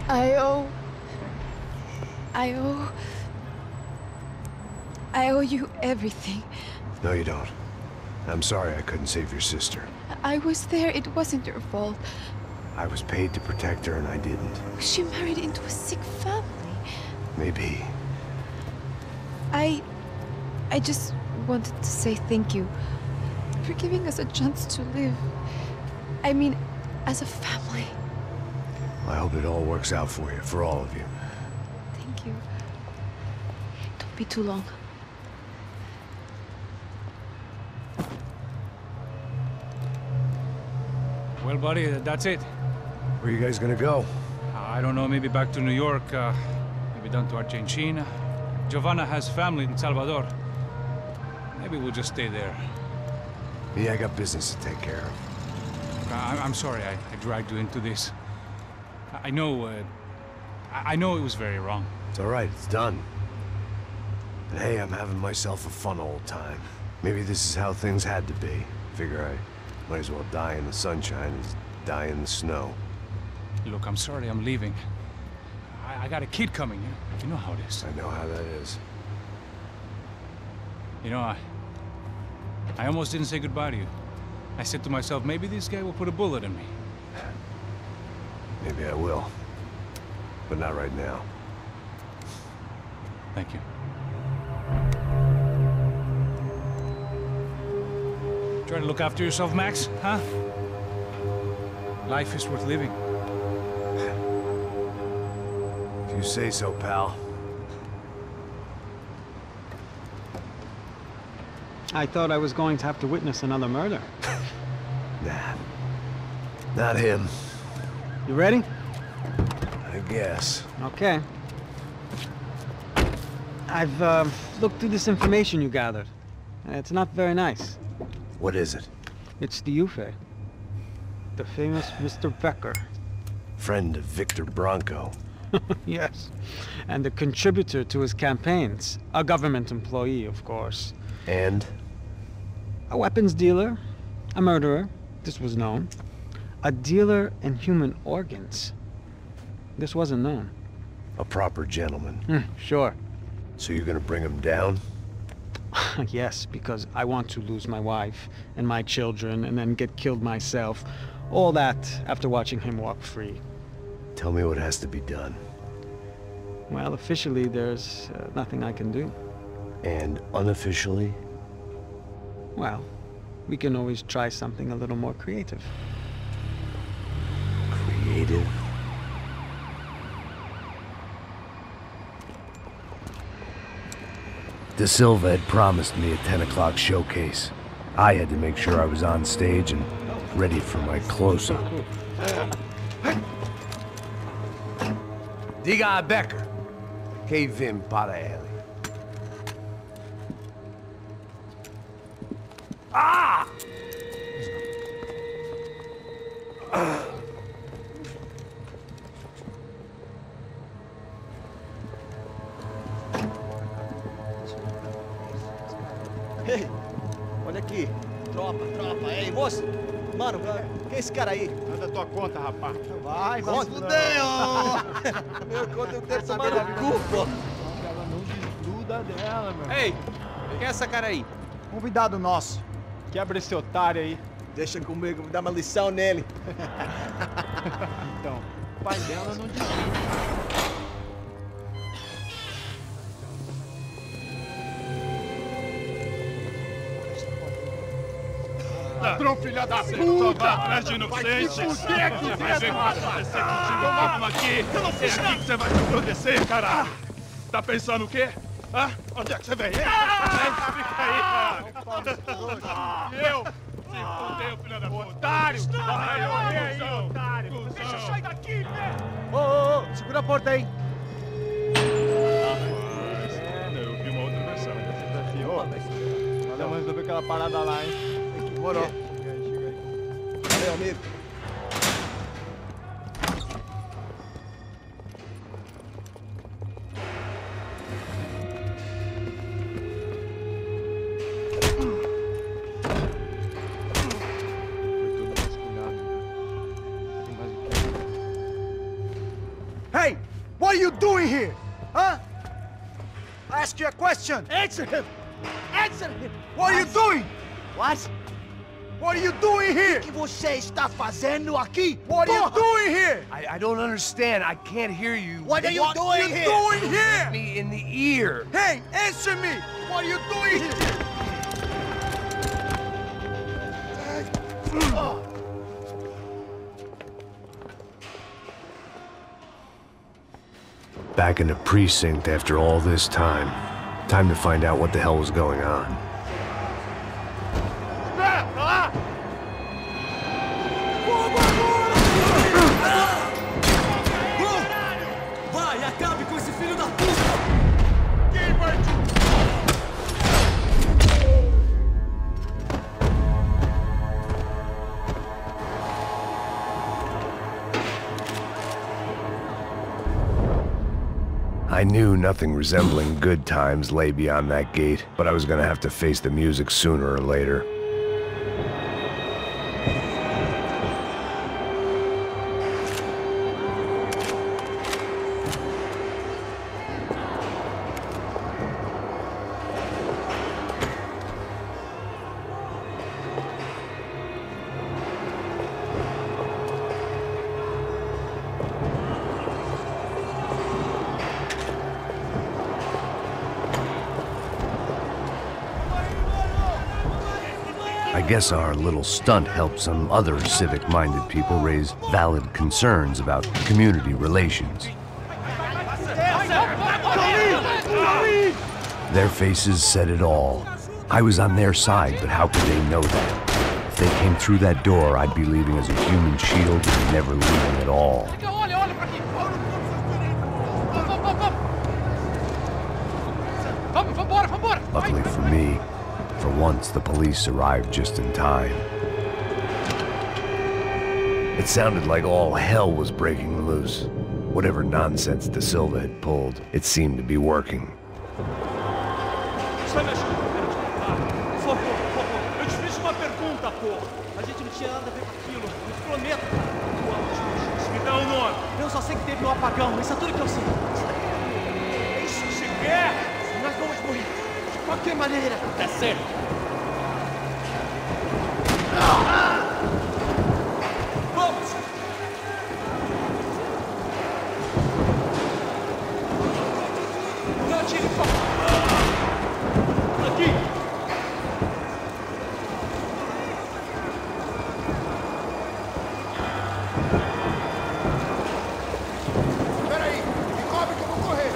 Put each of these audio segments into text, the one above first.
I owe you everything. No, you don't. I'm sorry I couldn't save your sister. I was there. It wasn't your fault. I was paid to protect her and I didn't. She married into a sick family. Maybe. I just wanted to say thank you for giving us a chance to live. I mean, as a family. I hope it all works out for you, for all of you. Thank you. Don't be too long. Well, buddy, that's it. Where are you guys gonna go? I don't know, maybe back to New York, maybe down to Argentina. Giovanna has family in Salvador. Maybe we'll just stay there. Yeah, I got business to take care of. I'm sorry I dragged you into this. I know it was very wrong. It's all right, it's done. And hey, I'm having myself a fun old time. Maybe this is how things had to be. Figure I might as well die in the sunshine as die in the snow. Look, I'm sorry I'm leaving. I got a kid coming, you know how it is. I know how that is. You know, I almost didn't say goodbye to you. I said to myself, maybe this guy will put a bullet in me. Maybe I will. But not right now. Thank you. Try to look after yourself, Max, huh? Life is worth living. If you say so, pal. I thought I was going to have to witness another murder. Nah. Not him. You ready? I guess. Okay. I've looked through this information you gathered. It's not very nice. What is it? It's the Ufe. The famous Mr. Becker. Friend of Victor Bronco. Yes. And a contributor to his campaigns. A government employee, of course. And? A weapons dealer. A murderer. This was known. A dealer in human organs. This wasn't known. A proper gentleman. Sure. So you're gonna bring him down? Yes, because I want to lose my wife and my children and then get killed myself. All that after watching him walk free. Tell me what has to be done. Well, officially there's nothing I can do. And unofficially? Well, we can always try something a little more creative. Creative? De Silva had promised me a 10 o'clock showcase. I had to make sure I was on stage and ready for my close-up. Diga a Becker. Que vim para ele. Ah! Ei, olha aqui. Tropa. Ei, moço. Mano, quem é esse cara aí? Manda tua conta, rapaz. Vai fudeu! Meu conta eu quero tomar no cu, pô. Ela não desgruda dela, meu. Ei, quem é essa cara aí? Convidado nosso. Quebra esse otário aí. Deixa comigo, me dá uma lição nele. Então, o pai dela não desgruda. Ladrão, filha da puta! Só vai atrás de inocentes! Vai te fuder, que vai acontecer contigo mesmo aqui! Eu não fiz nada! É aqui que você vai se proteger, caralho! Tá pensando o quê? Hã? Onde é que você vem? Fica aí, caralho! Eu? Se fudeu, filha da puta! Otário! Vai aí, otário! Deixa eu sair daqui, né? Ô, segura a porta aí! Eu vi uma outra versão. Valeu, mas resolver aquela parada lá, hein? Demorou. Chega aí. Valeu, amigo. Hey, what are you doing here? Huh? I ask you a question. Answer him! Answer him! What are you doing? What? What are you doing here? O que você está fazendo aqui? What are you doing here? I don't understand. I can't hear you. What are you doing here? What are you doing here? Me in the ear. Hey, answer me! What are you doing here? Back in the precinct after all this time. Time to find out what the hell was going on. Vai, acabe com esse filho da puta! Quem vai te... I knew nothing resembling good times lay beyond that gate, but I was gonna have to face the music sooner or later. I guess our little stunt helped some other civic-minded people raise valid concerns about community relations. Their faces said it all. I was on their side, but how could they know that? If they came through that door, I'd be leaving as a human shield and never leaving at all. Luckily for me, for once, the police arrived just in time. It sounded like all hell was breaking loose. Whatever nonsense De Silva had pulled, it seemed to be working. Por favor. Eu te fiz uma pergunta, pô. A gente não tinha nada a ver com aquilo. Eu te prometo. Me dá um nome. Eu só sei que teve um apagão. Isso é tudo que eu sei. É isso que você quer? Nós vamos morrer. De qualquer maneira. É sério. Vamos! Não atire, por favor. Aqui! Peraí, me cobre que eu vou correr.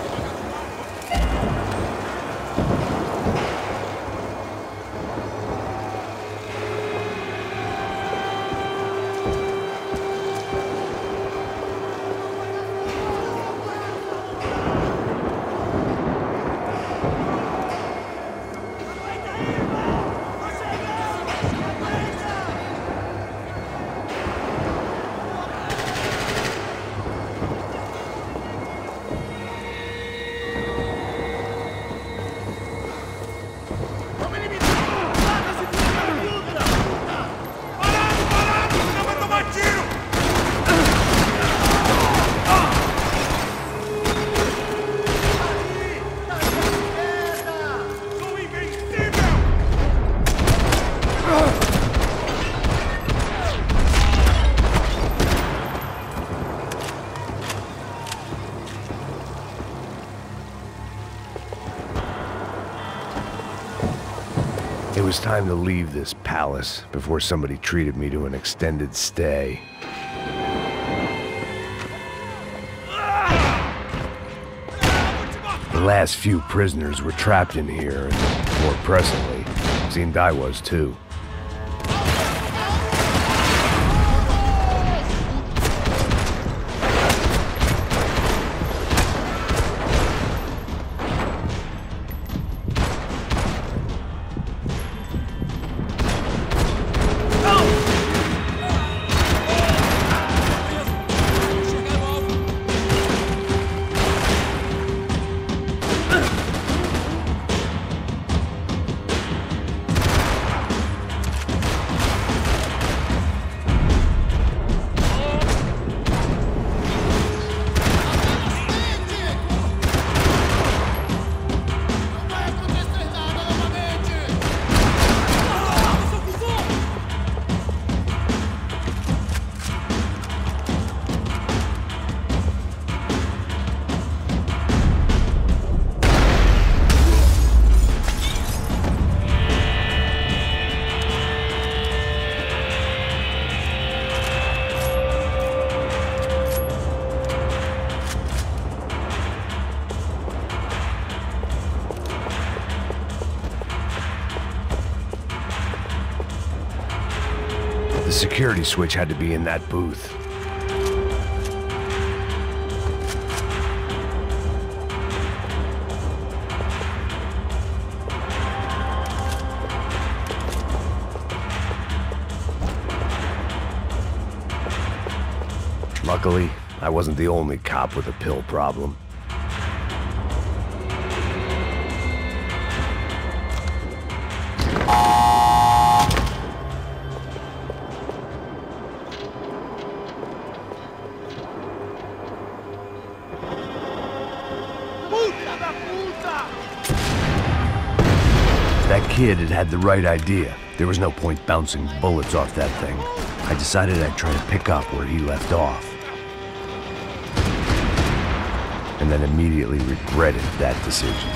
It was time to leave this palace before somebody treated me to an extended stay. The last few prisoners were trapped in here, and more presently, seemed I was too. security switch had to be in that booth. Luckily, I wasn't the only cop with a pill problem. That kid had the right idea. There was no point bouncing bullets off that thing. I decided I'd try to pick up where he left off. And then immediately regretted that decision.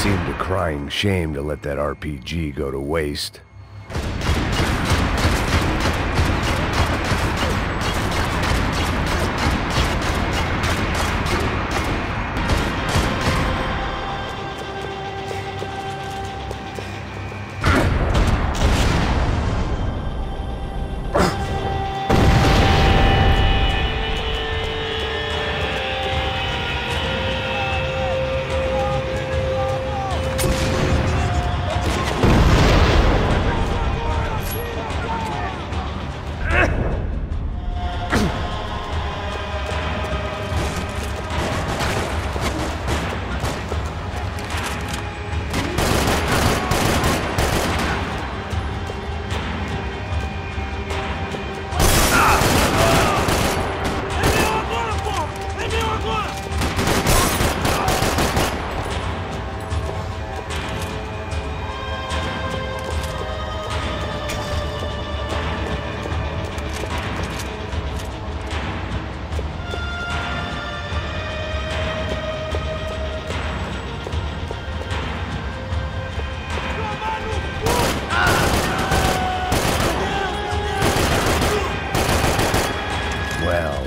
Seemed a crying shame to let that RPG go to waste.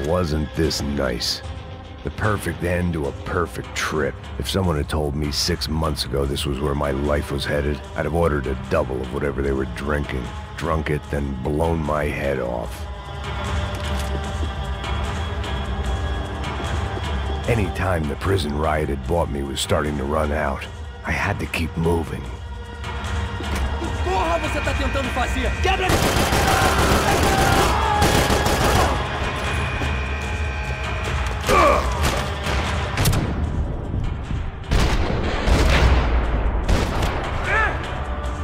Wasn't this nice? The perfect end to a perfect trip. If someone had told me 6 months ago this was where my life was headed, I'd have ordered a double of whatever they were drinking, drunk it, then blown my head off. Any time the prison riot had bought me was starting to run out, I had to keep moving. Porra, você tá tentando fazer? Quebra!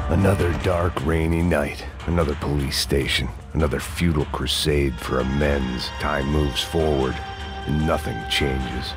Another dark, rainy night. Another police station. Another futile crusade for amends. Time moves forward, and nothing changes.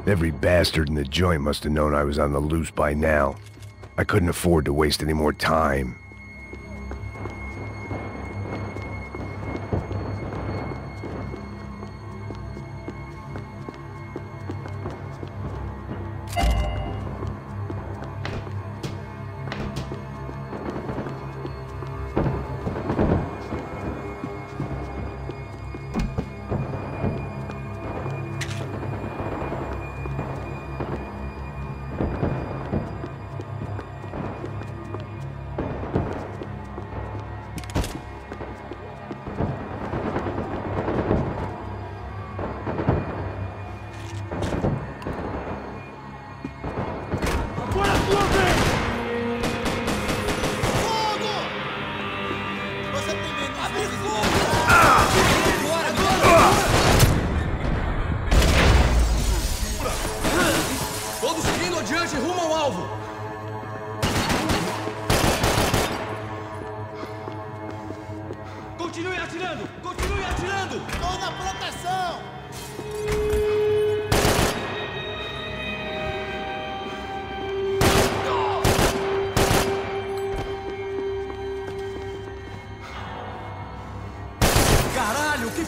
Every bastard in the joint must have known I was on the loose by now. I couldn't afford to waste any more time.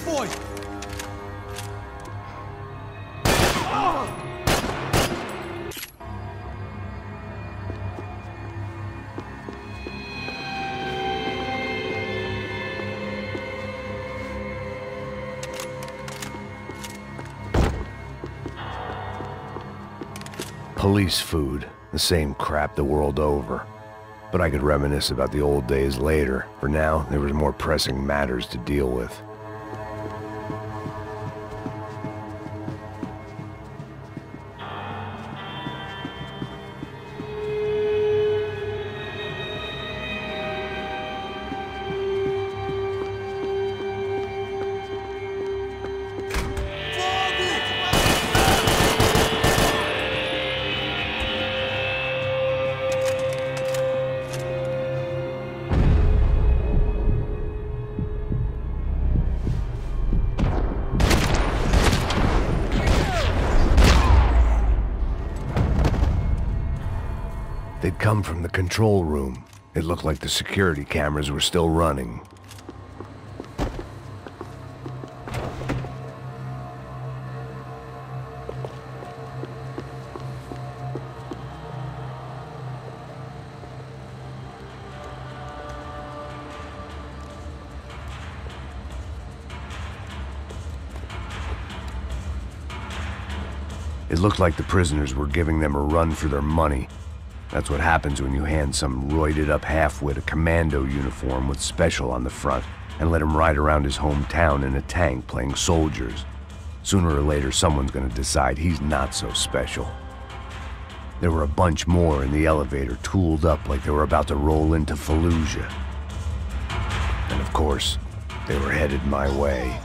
foi? Police food, the same crap the world over. But I could reminisce about the old days later. For now, there was more pressing matters to deal with. They'd come from the control room. It looked like the security cameras were still running. It looked like the prisoners were giving them a run for their money. That's what happens when you hand some roided-up halfwit a commando uniform with special on the front and let him ride around his hometown in a tank playing soldiers. Sooner or later, someone's gonna decide he's not so special. There were a bunch more in the elevator, tooled up like they were about to roll into Fallujah. And of course, they were headed my way.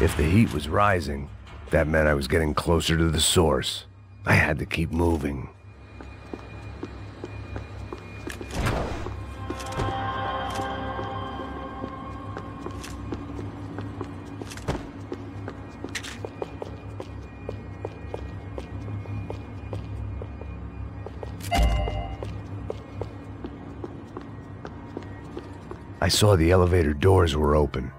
If the heat was rising, that meant I was getting closer to the source. I had to keep moving. I saw the elevator doors were open.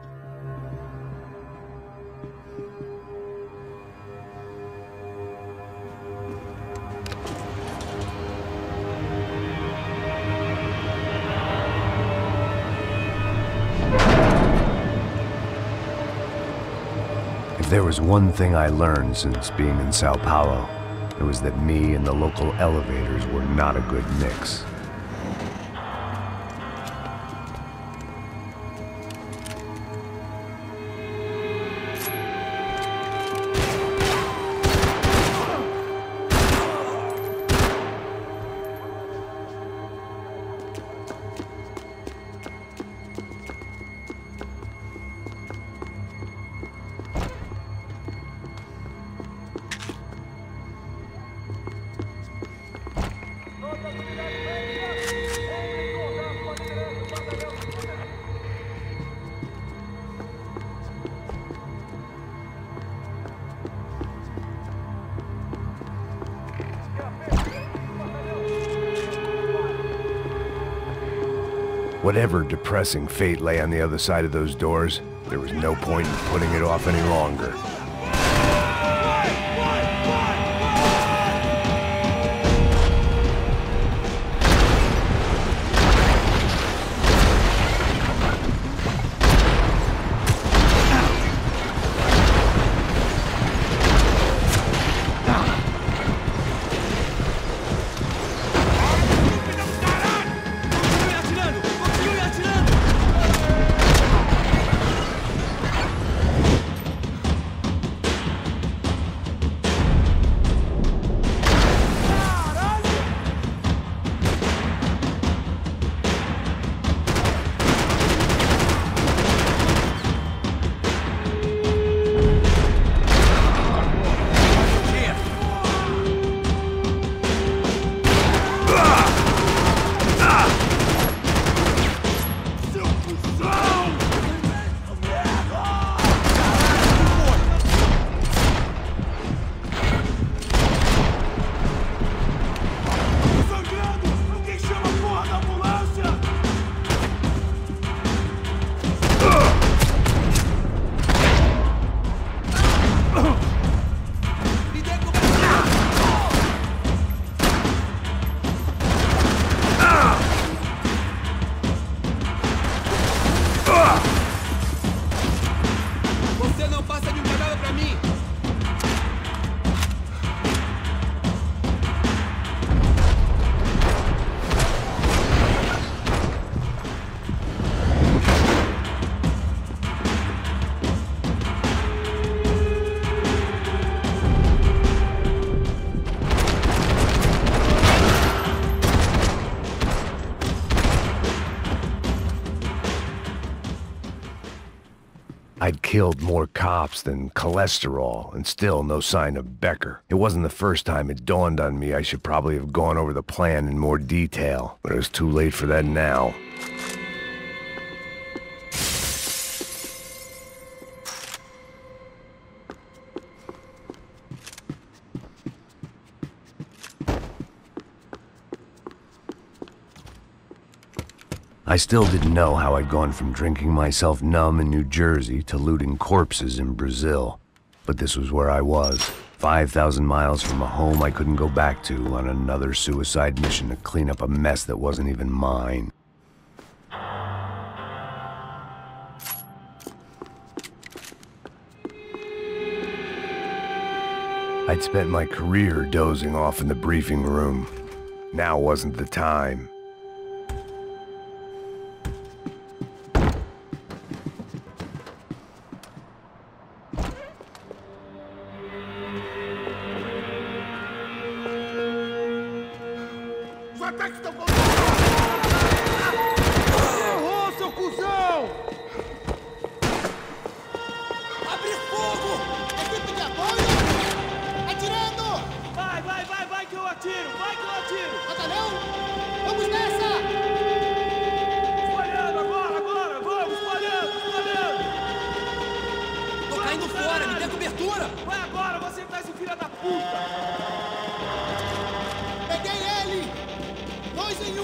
If there was one thing I learned since being in Sao Paulo, it was that me and the local elevators were not a good mix. Whatever depressing fate lay on the other side of those doors, there was no point in putting it off any longer. I'd killed more cops than cholesterol, and still no sign of Becker. It wasn't the first time it dawned on me I should probably have gone over the plan in more detail, but it was too late for that now. I still didn't know how I'd gone from drinking myself numb in New Jersey to looting corpses in Brazil. But this was where I was, 5,000 miles from a home I couldn't go back to, on another suicide mission to clean up a mess that wasn't even mine. I'd spent my career dozing off in the briefing room. Now wasn't the time. Errou, seu cuzão! Abre fogo! Equipe de apoio! Atirando! Vai que eu atiro! Vai que eu atiro! Batalhão! Vamos nessa! Espalhando agora! Vamos! Espalhando! Tô caindo fora! Me dê cobertura! Vai agora! Você tá esse filho da puta! Peguei ele! 2 em 1!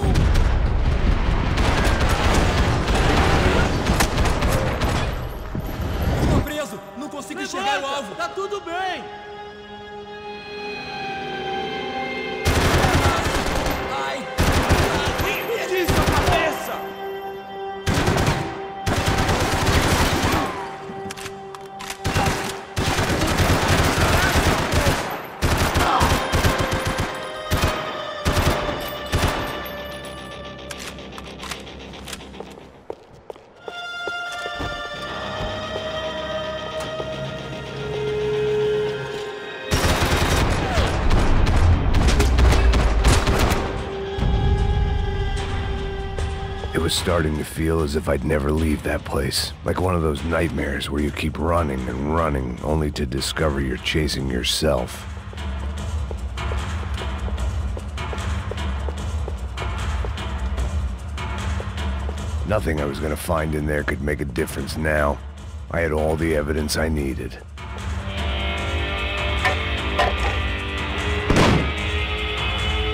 Tô preso! Não consigo enxergar o alvo! Tá tudo bem! Ai! Tira sua cabeça! It was starting to feel as if I'd never leave that place. Like one of those nightmares where you keep running and running, only to discover you're chasing yourself. Nothing I was gonna find in there could make a difference now. I had all the evidence I needed.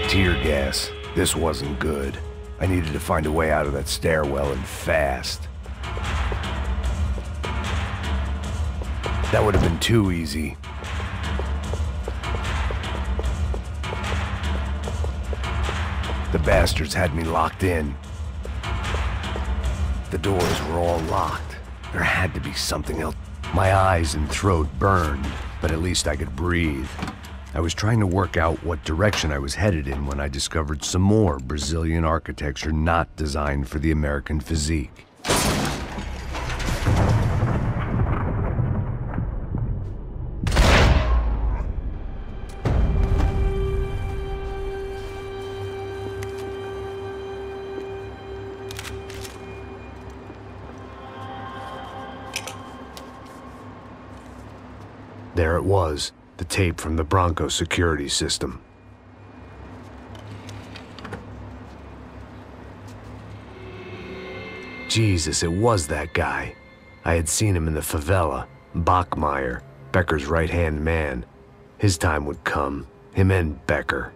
Tear gas. This wasn't good. I needed to find a way out of that stairwell, and fast. That would have been too easy. The bastards had me locked in. The doors were all locked. There had to be something else. My eyes and throat burned, but at least I could breathe. I was trying to work out what direction I was headed in when I discovered some more Brazilian architecture not designed for the American physique. There it was, the tape from the Bronco security system. Jesus, it was that guy. I had seen him in the favela, Bachmeyer, Becker's right-hand man. His time would come, him and Becker.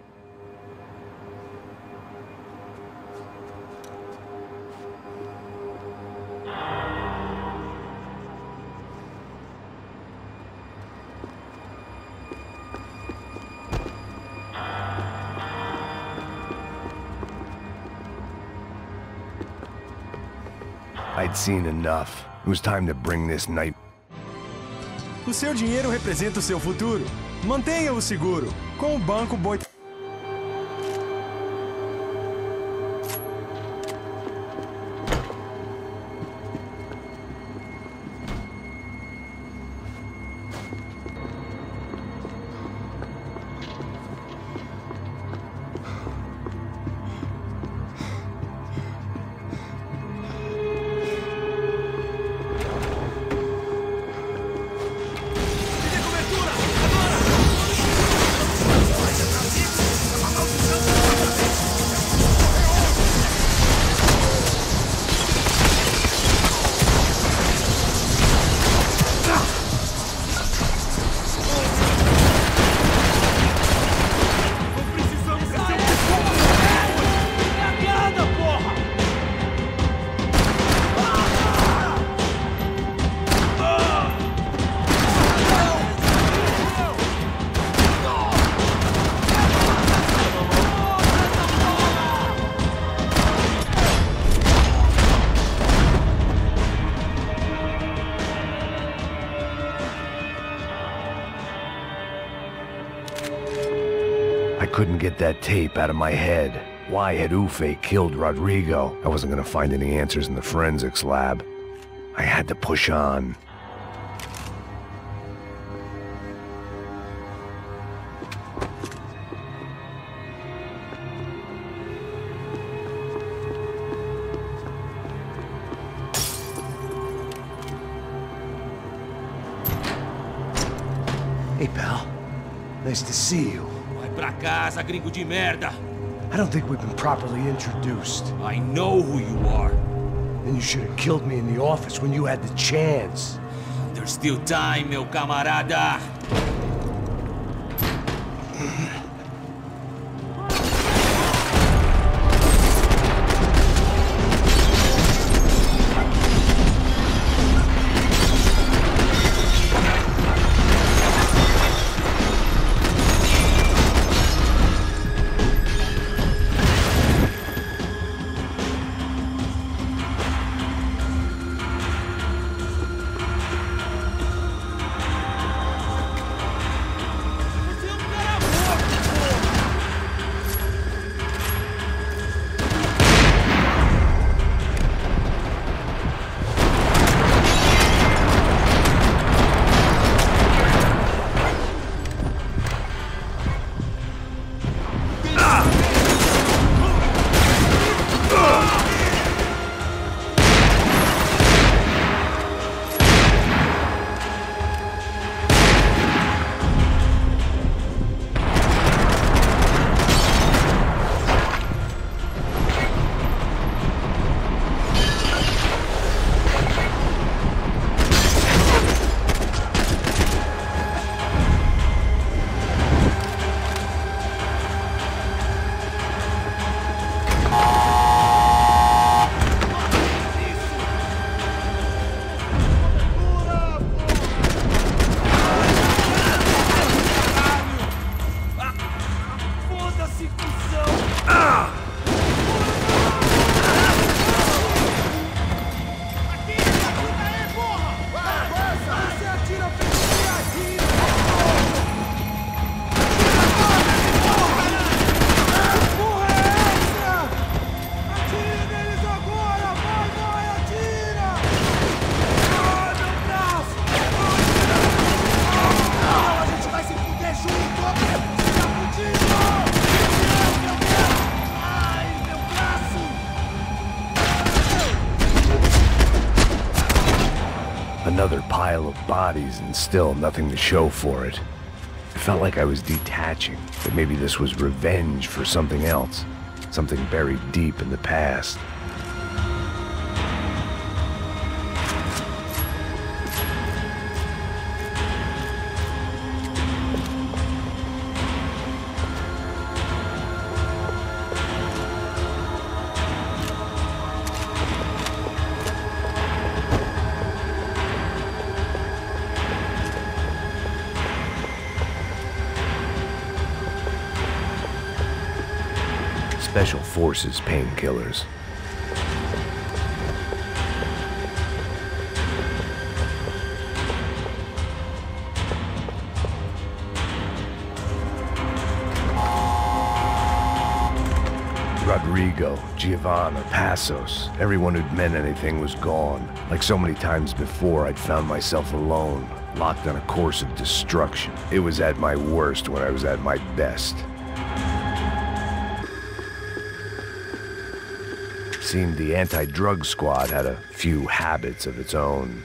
I'd seen enough. It was time to bring this night. O seu dinheiro representa o seu futuro. Mantenha-o seguro. Com o Banco Boi... Couldn't get that tape out of my head. Why had Ufe killed Rodrigo? I wasn't gonna find any answers in the forensics lab. I had to push on. Hey, pal. Nice to see you. Pra casa, gringo de merda! I don't think we've been properly introduced. I know who you are. Then you should have killed me in the office when you had the chance. There's still time, meu camarada! another pile of bodies and still nothing to show for it. It felt like I was detaching, that maybe this was revenge for something else, something buried deep in the past. Special Forces painkillers. Rodrigo, Giovanna, Passos, everyone who'd meant anything was gone. Like so many times before, I'd found myself alone, locked on a course of destruction. It was at my worst when I was at my best. Seemed the anti-drug squad had a few habits of its own.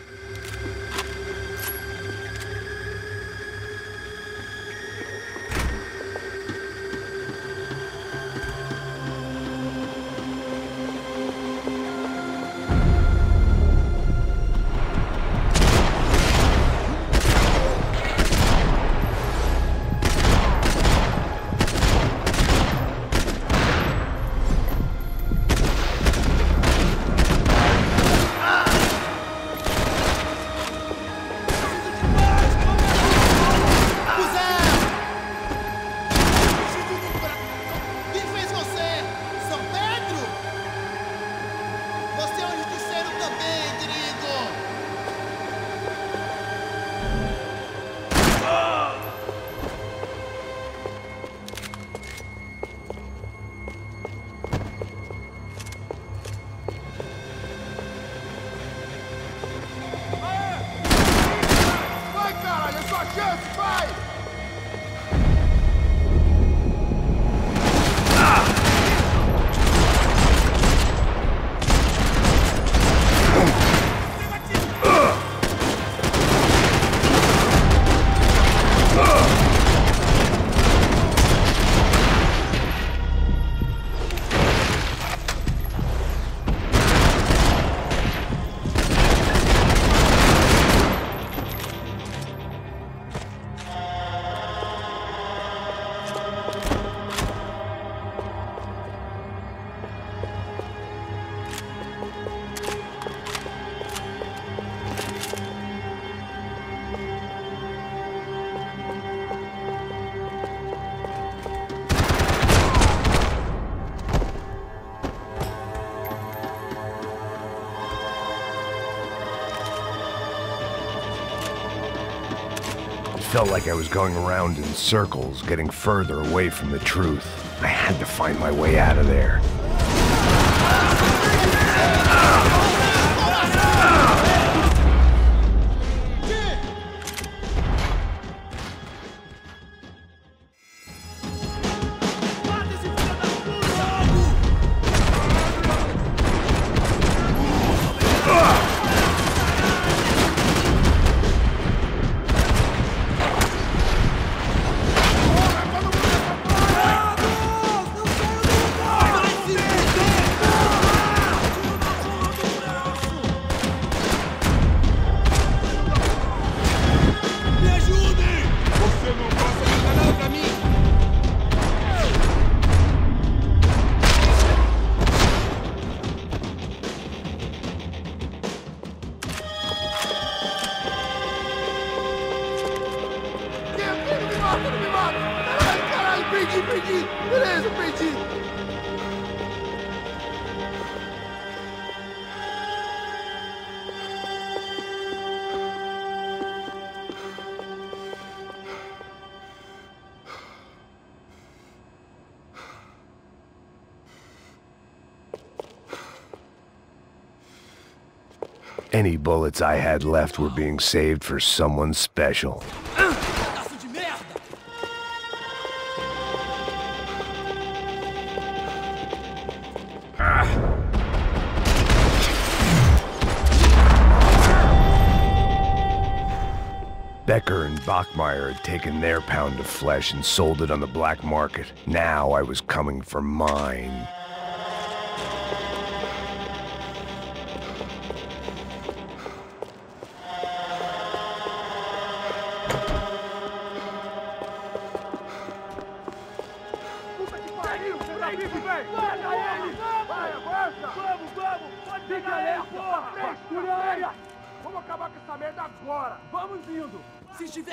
Felt like I was going around in circles, getting further away from the truth. I had to find my way out of there. Any bullets I had left were being saved for someone special. Becker and Bachmeyer had taken their pound of flesh and sold it on the black market. Now I was coming for mine.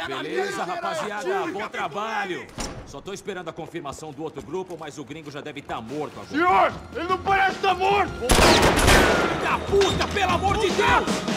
Beleza, rapaziada, bom trabalho. Só tô esperando a confirmação do outro grupo, mas o gringo já deve estar morto agora. Senhor, ele não parece estar morto! Filho da puta, pelo amor de Deus!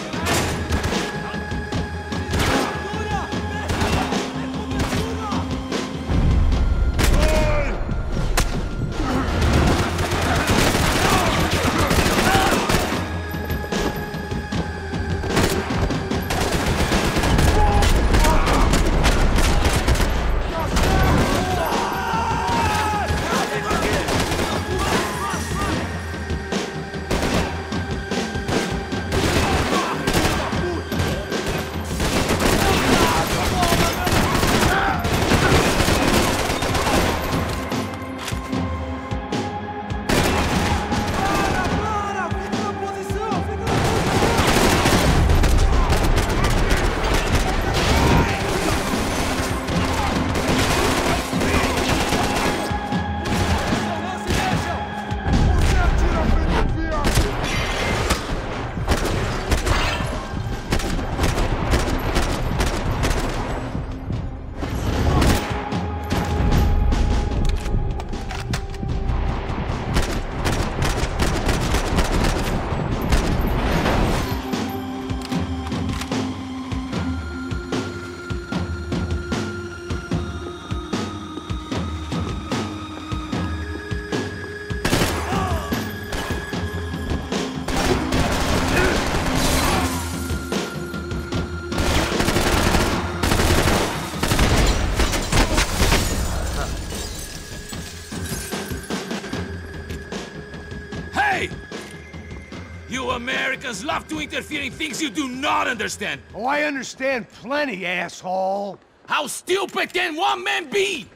Americans love to interfere in things you do not understand. Oh, I understand plenty, asshole. How stupid can one man be?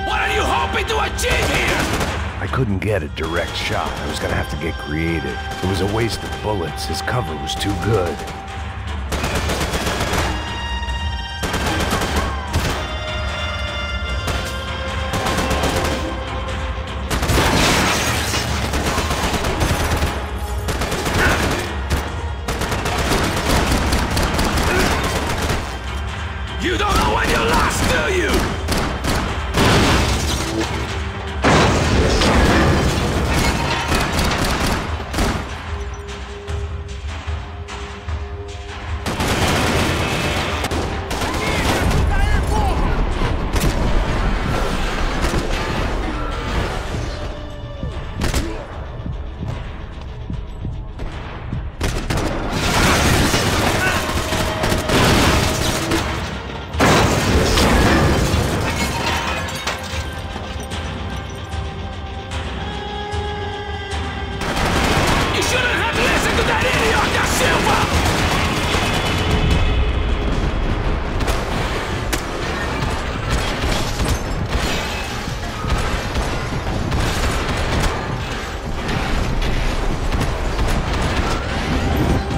What are you hoping to achieve here? I couldn't get a direct shot. I was gonna have to get creative. It was a waste of bullets. His cover was too good. You don't know when you lost, do you?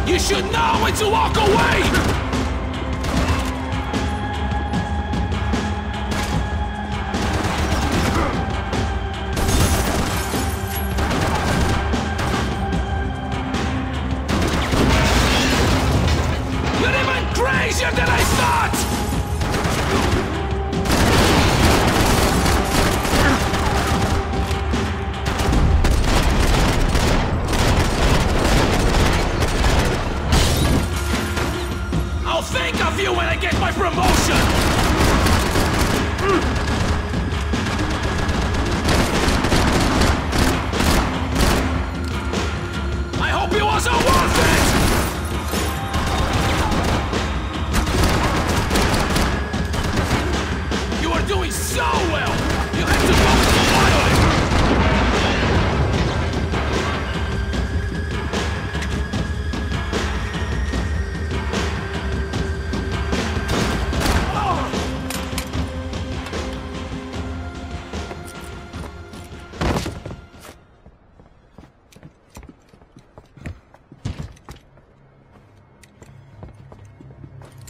You should know when to walk away! You're even crazier than I thought!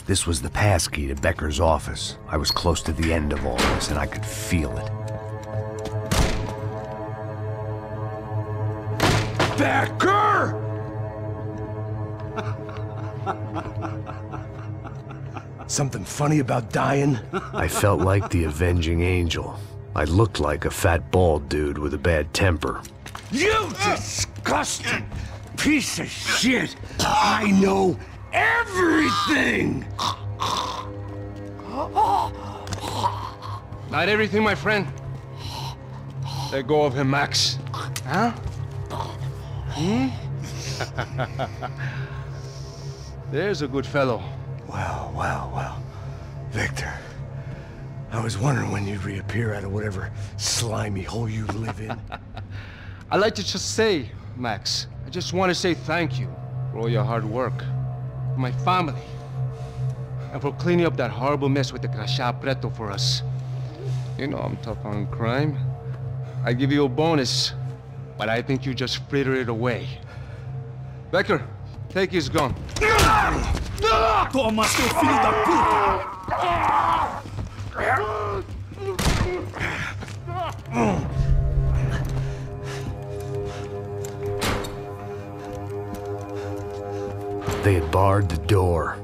This was the passkey to Becker's office. I was close to the end of all this, and I could feel it. Becker! Something funny about dying? I felt like the avenging angel. I looked like a fat bald dude with a bad temper. You disgusting piece of shit! I know everything! Not everything, my friend. Let go of him, Max. Huh? There's a good fellow. Well, well, well. Victor, I was wondering when you'd reappear out of whatever slimy hole you live in. I'd like to just say, Max, I just want to say thank you for all your hard work, for my family, and for cleaning up that horrible mess with the Crachá Preto for us. You know I'm tough on crime. I give you a bonus, but I think you just frittered it away. Becker, take his gun. Toma, seu filho da They had barred the door.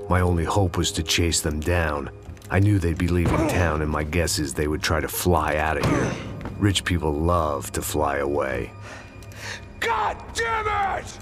My only hope was to chase them down. I knew they'd be leaving town, and my guess is they would try to fly out of here. Rich people love to fly away. God damn it!